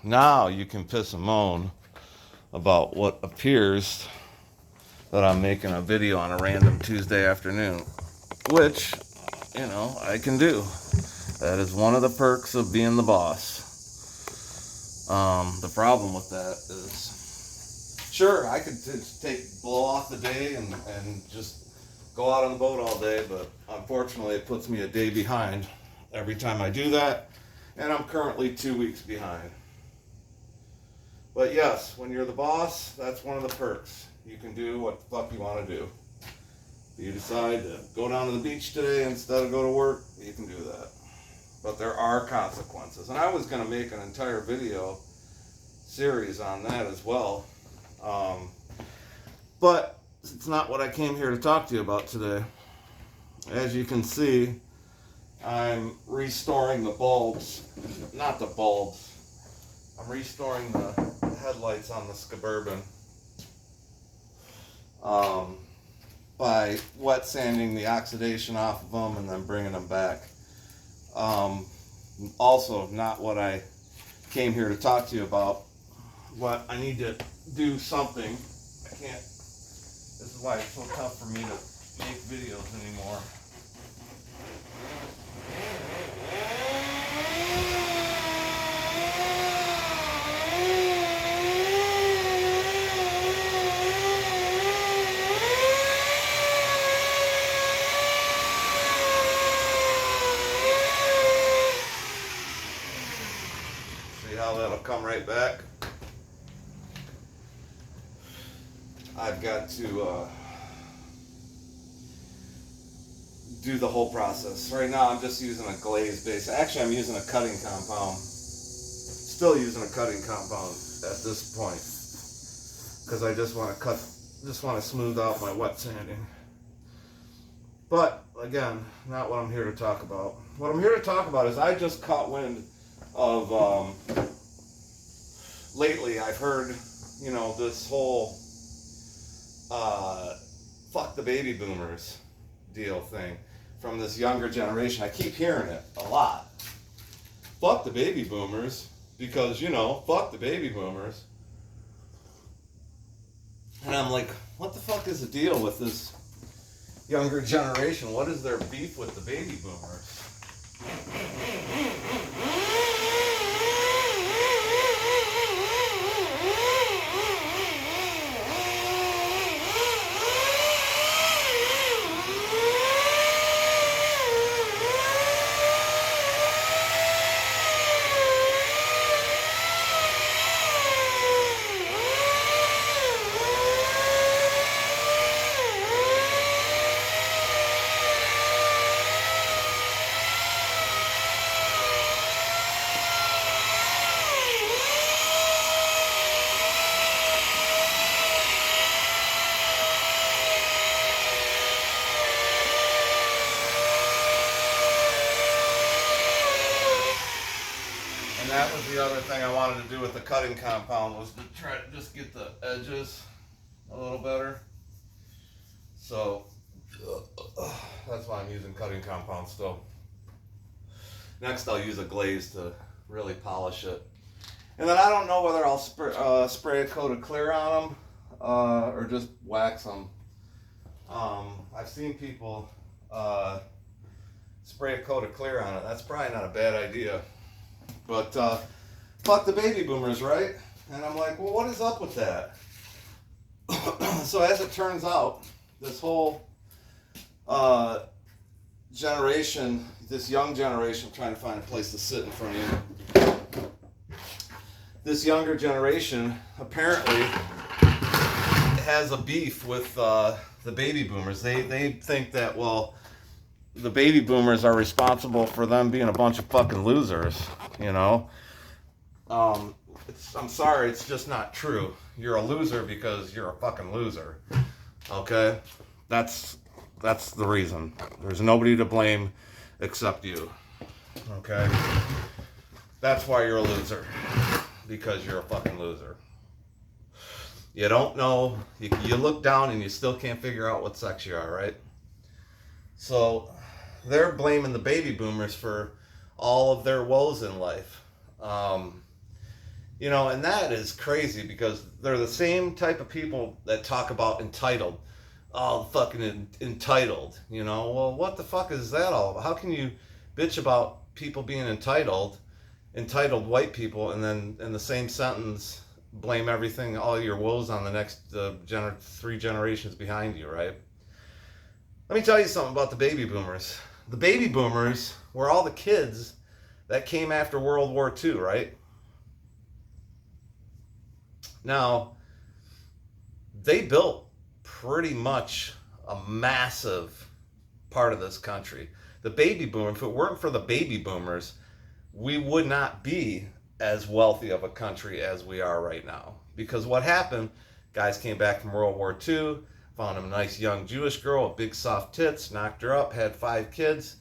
now you can piss and moan about what appears that I'm making a video on a random Tuesday afternoon, which, I can do. That is one of the perks of being the boss. The problem with that is, sure, I could just blow off the day and just go out on the boat all day, but unfortunately it puts me a day behind every time I do that, and I'm currently 2 weeks behind. But yes, when you're the boss, that's one of the perks. You can do what the fuck you want to do. If you decide to go down to the beach today instead of go to work, you can do that. But there are consequences. And I was going to make an entire video series on that as well. But it's not what I came here to talk to you about today. As you can see, I'm restoring the bulbs. Not the bulbs. I'm restoring the headlights on the Suburban by wet sanding the oxidation off of them and then bringing them back. Also, not what I came here to talk to you about. What I need to do something. I can't. This is why it's so tough for me to make videos anymore. How that'll come right back. I've got to do the whole process. Right now I'm just using a glaze base. Actually, I'm using a cutting compound. Still using a cutting compound at this point. Because I just want to smooth out my wet sanding. But again, not what I'm here to talk about. What I'm here to talk about is I just caught wind of lately I've heard, this whole fuck the baby boomers deal thing from this younger generation. I keep hearing it a lot. Fuck the baby boomers because, fuck the baby boomers. And I'm like, what the fuck is the deal with this younger generation? What is their beef with the baby boomers? That was the other thing I wanted to do with the cutting compound, was to try to just get the edges a little better. So that's why I'm using cutting compound still. Next I'll use a glaze to really polish it. And then I don't know whether I'll spray a coat of clear on them or just wax them. I've seen people spray a coat of clear on it. That's probably not a bad idea. But fuck the baby boomers, right? And I'm like, well, what is up with that? So as it turns out, this whole generation, this young generation, I'm trying to find a place to sit in front of you. This younger generation apparently has a beef with the baby boomers. They think that, well, the baby boomers are responsible for them being a bunch of fucking losers, I'm sorry, it's just not true. You're a loser because you're a fucking loser. Okay? That's the reason. There's nobody to blame except you. Okay? That's why you're a loser. Because you're a fucking loser. You don't know. You look down and you still can't figure out what sex you are, right? So they're blaming the baby boomers for all of their woes in life. And that is crazy because they're the same type of people that talk about entitled. Oh, fucking entitled. Well, what the fuck is that all about? How can you bitch about people being entitled white people, and then in the same sentence blame everything, all your woes on the next 3 generations behind you, right? Let me tell you something about the baby boomers. The baby boomers were all the kids that came after World War II, right? Now, they built pretty much a massive part of this country. The baby boom, if it weren't for the baby boomers, we would not be as wealthy of a country as we are right now. Because what happened, guys came back from World War II, found a nice young Jewish girl with big soft tits, knocked her up, had 5 kids,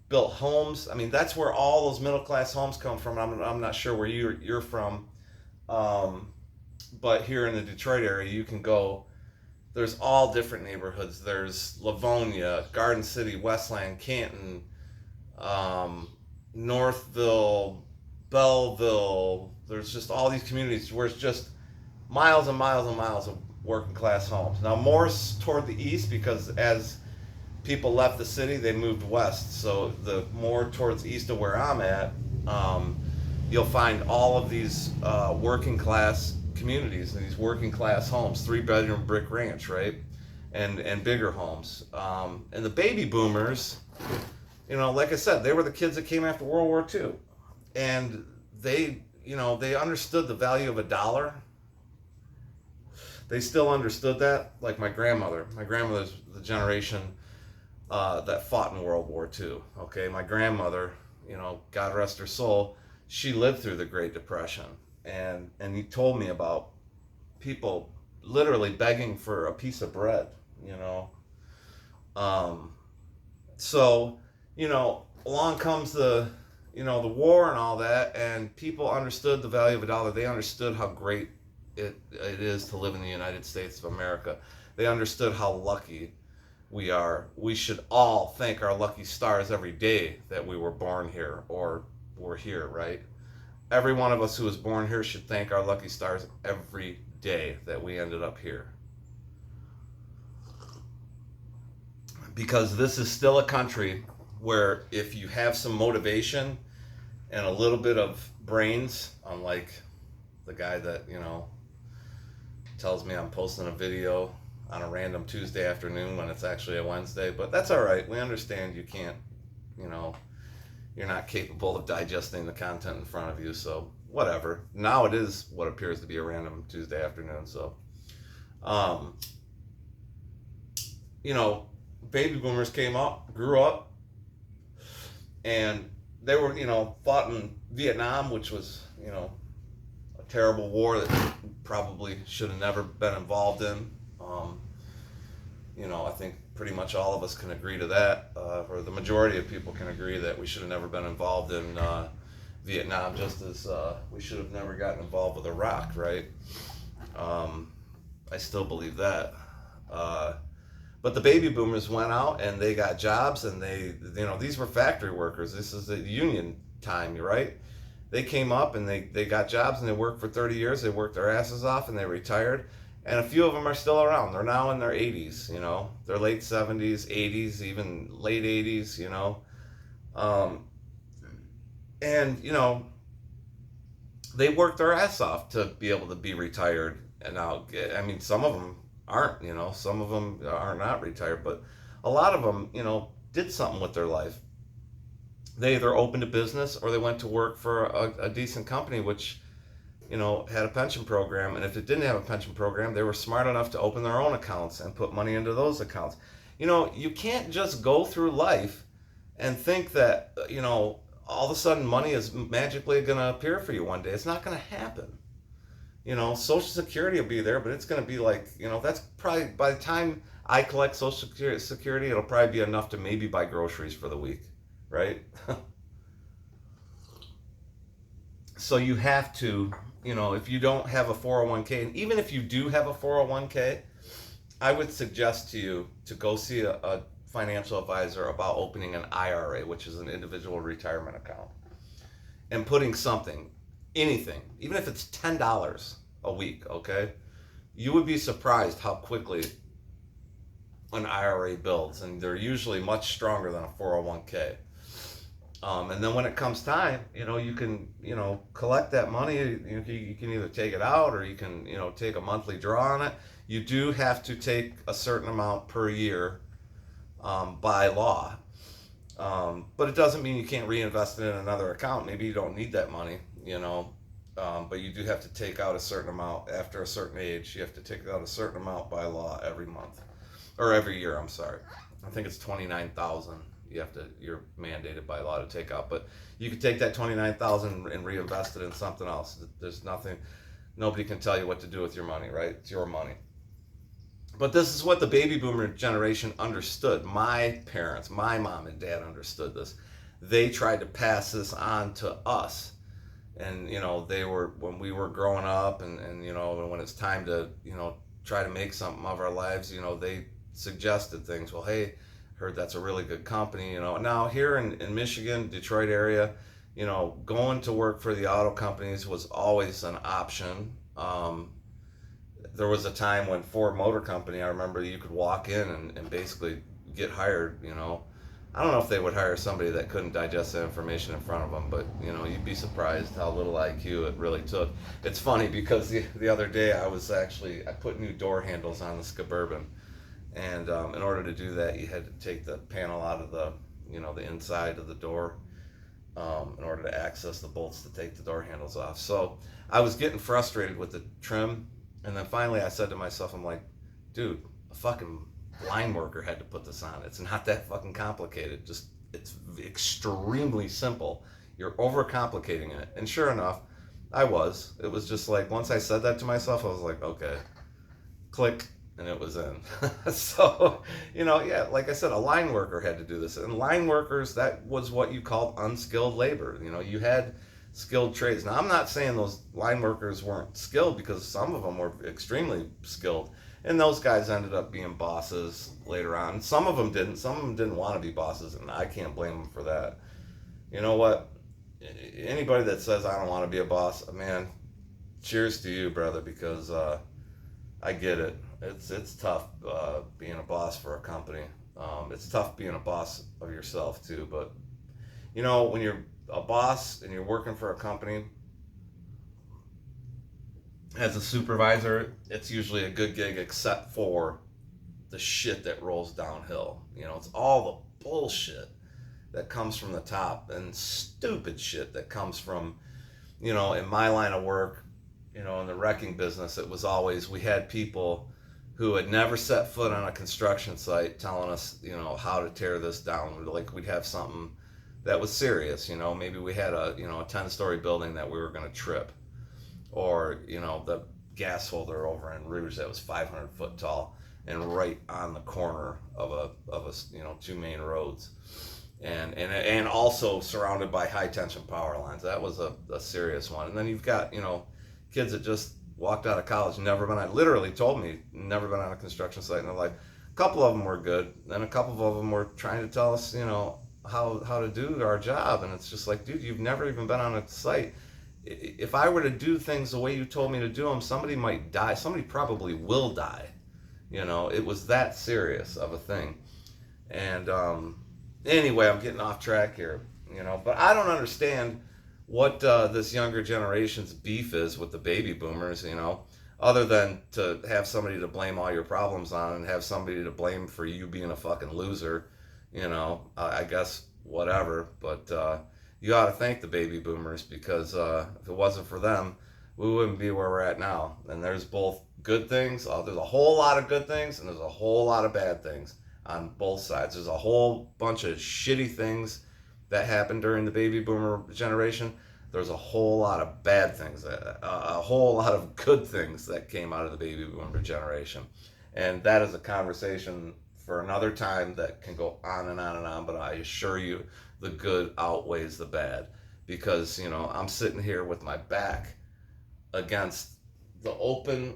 built homes. I mean, that's where all those middle class homes come from. I'm not sure where you're from, but here in the Detroit area, you can go. There's all different neighborhoods. There's Livonia, Garden City, Westland, Canton, Northville, Belleville. There's just all these communities where it's just miles and miles and miles of working class homes. Now more toward the east, because as people left the city, they moved west. So the more towards east of where I'm at, you'll find all of these working class communities and these working class homes, 3-bedroom brick ranch, right? And bigger homes. And the baby boomers, like I said, they were the kids that came after World War II. And they understood the value of a dollar. They still understood that, like my grandmother. My grandmother's the generation that fought in World War II. Okay, my grandmother, God rest her soul, she lived through the Great Depression, and he told me about people literally begging for a piece of bread. So along comes the the war and all that, and people understood the value of a dollar. They understood how great it is to live in the United States of America. They understood how lucky we are. We should all thank our lucky stars every day that we were born here or were here, right? Every one of us who was born here should thank our lucky stars every day that we ended up here. Because this is still a country where if you have some motivation and a little bit of brains, unlike the guy that, tells me I'm posting a video on a random Tuesday afternoon when it's actually a Wednesday, but that's all right. We understand you can't, you're not capable of digesting the content in front of you, so whatever. Now it is what appears to be a random Tuesday afternoon, so, baby boomers came up, grew up, and they were, fought in Vietnam, which was, a terrible war that probably should have never been involved in. I think pretty much all of us can agree to that, or the majority of people can agree that we should have never been involved in Vietnam, just as we should have never gotten involved with Iraq, right? I still believe that. But the baby boomers went out and they got jobs, and these were factory workers. This is the union time, right? They came up and they got jobs and they worked for 30 years. They worked their asses off and they retired. And a few of them are still around. They're now in their 80s, Their late 70s, 80s, even late 80s, And, they worked their ass off to be able to be retired. And now, some of them aren't, some of them are not retired, but a lot of them, did something with their life. They either opened a business or they went to work for a decent company, which, had a pension program. And if it didn't have a pension program, they were smart enough to open their own accounts and put money into those accounts. You can't just go through life and think that, all of a sudden money is magically going to appear for you one day. It's not going to happen. Social Security will be there, but it's going to be like, that's probably, by the time I collect Social Security, it'll probably be enough to maybe buy groceries for the week, right? So you have to, if you don't have a 401k, and even if you do have a 401k, I would suggest to you to go see a financial advisor about opening an IRA, which is an individual retirement account, and putting something anything, even if it's $10 a week, okay, you would be surprised how quickly an IRA builds, and they're usually much stronger than a 401k. And then when it comes time, you can, collect that money. You can either take it out, or you can, take a monthly draw on it. You do have to take a certain amount per year, by law. But it doesn't mean you can't reinvest it in another account. Maybe you don't need that money, but you do have to take out a certain amount after a certain age. You have to take out a certain amount by law every month, or every year. I'm sorry. I think it's 29,000. You're mandated by law to take out, but you could take that 29,000 and reinvest it in something else. There's nobody can tell you what to do with your money, right? It's your money. But this is what the baby boomer generation understood. My parents, my mom and dad understood this. They tried to pass this on to us. And, they were, when we were growing up and when it's time to, try to make something of our lives, they suggested things. Well, hey, heard that's a really good company, Now here in Michigan, Detroit area, going to work for the auto companies was always an option. There was a time when Ford Motor Company, I remember you could walk in and basically get hired, I don't know if they would hire somebody that couldn't digest that information in front of them, but, you'd be surprised how little IQ it really took. It's funny because the other day I put new door handles on the Suburban. And in order to do that, you had to take the panel out of the inside of the door in order to access the bolts to take the door handles off. So I was getting frustrated with the trim. And then finally I said to myself, I'm like, dude, a fucking line worker had to put this on. It's not that fucking complicated. It's extremely simple. You're overcomplicating it. And sure enough, it was just like, once I said that to myself, I was like, okay, click, and it was in. So, like I said, a line worker had to do this. And line workers, that was what you called unskilled labor. You had skilled trades. Now, I'm not saying those line workers weren't skilled, because some of them were extremely skilled. And those guys ended up being bosses later on. Some of them didn't. Some of them didn't want to be bosses, and I can't blame them for that. You know what? Anybody that says I don't want to be a boss, man, cheers to you, brother, because I get it. It's tough being a boss for a company. It's tough being a boss of yourself too. But when you're a boss and you're working for a company as a supervisor, it's usually a good gig, except for the shit that rolls downhill. It's all the bullshit that comes from the top, and stupid shit that comes from, in my line of work, in the wrecking business, it was always, we had people who had never set foot on a construction site telling us, how to tear this down. Like, we'd have something that was serious, maybe we had a 10-story building that we were going to trip, or, the gas holder over in Rouge that was 500 foot tall and right on the corner of a two main roads, and also surrounded by high tension power lines. That was a serious one. And then you've got, kids that just walked out of college, literally told me, never been on a construction site in their life. A couple of them were good, and a couple of them were trying to tell us, how to do our job. And it's just like, dude, you've never even been on a site. If I were to do things the way you told me to do them, somebody might die. Somebody probably will die. It was that serious of a thing. And anyway, I'm getting off track here, but I don't understand what this younger generation's beef is with the baby boomers, other than to have somebody to blame all your problems on and have somebody to blame for you being a fucking loser, I guess, whatever. But you ought to thank the baby boomers, because if it wasn't for them, we wouldn't be where we're at now. And there's both good things, there's a whole lot of good things, and there's a whole lot of bad things on both sides. There's a whole bunch of shitty things that happened during the baby boomer generation. There's a whole lot of bad things, a whole lot of good things that came out of the baby boomer generation. And that is a conversation for another time that can go on and on and on, but I assure you the good outweighs the bad, because, I'm sitting here with my back against the open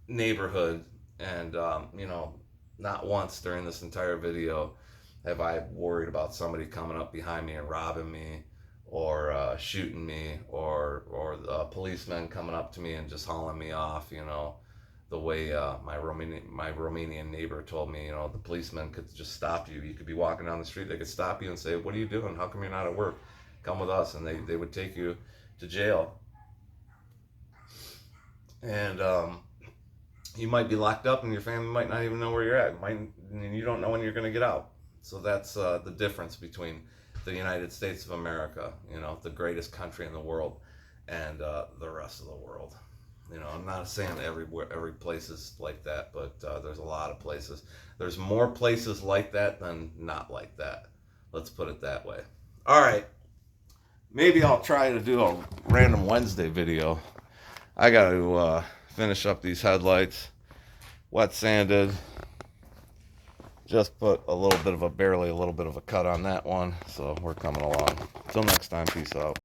neighborhood, and, not once during this entire video have I worried about somebody coming up behind me and robbing me, or shooting me, or policemen coming up to me and just hauling me off, you know, the way my Romanian neighbor told me, you know, the policemen could just stop you. You could be walking down the street, they could stop you and say, what are you doing? How come you're not at work? Come with us. And they would take you to jail. And you might be locked up and your family might not even know where you're at. You don't know when you're going to get out. So that's the difference between the United States of America, you know, the greatest country in the world, and the rest of the world. You know, I'm not saying every place is like that, but there's a lot of places. There's more places like that than not like that. Let's put it that way. All right. Maybe I'll try to do a random Wednesday video. I got to finish up these headlights. Wet sanded. Just put barely a little bit of a cut on that one. So we're coming along. Till next time, peace out.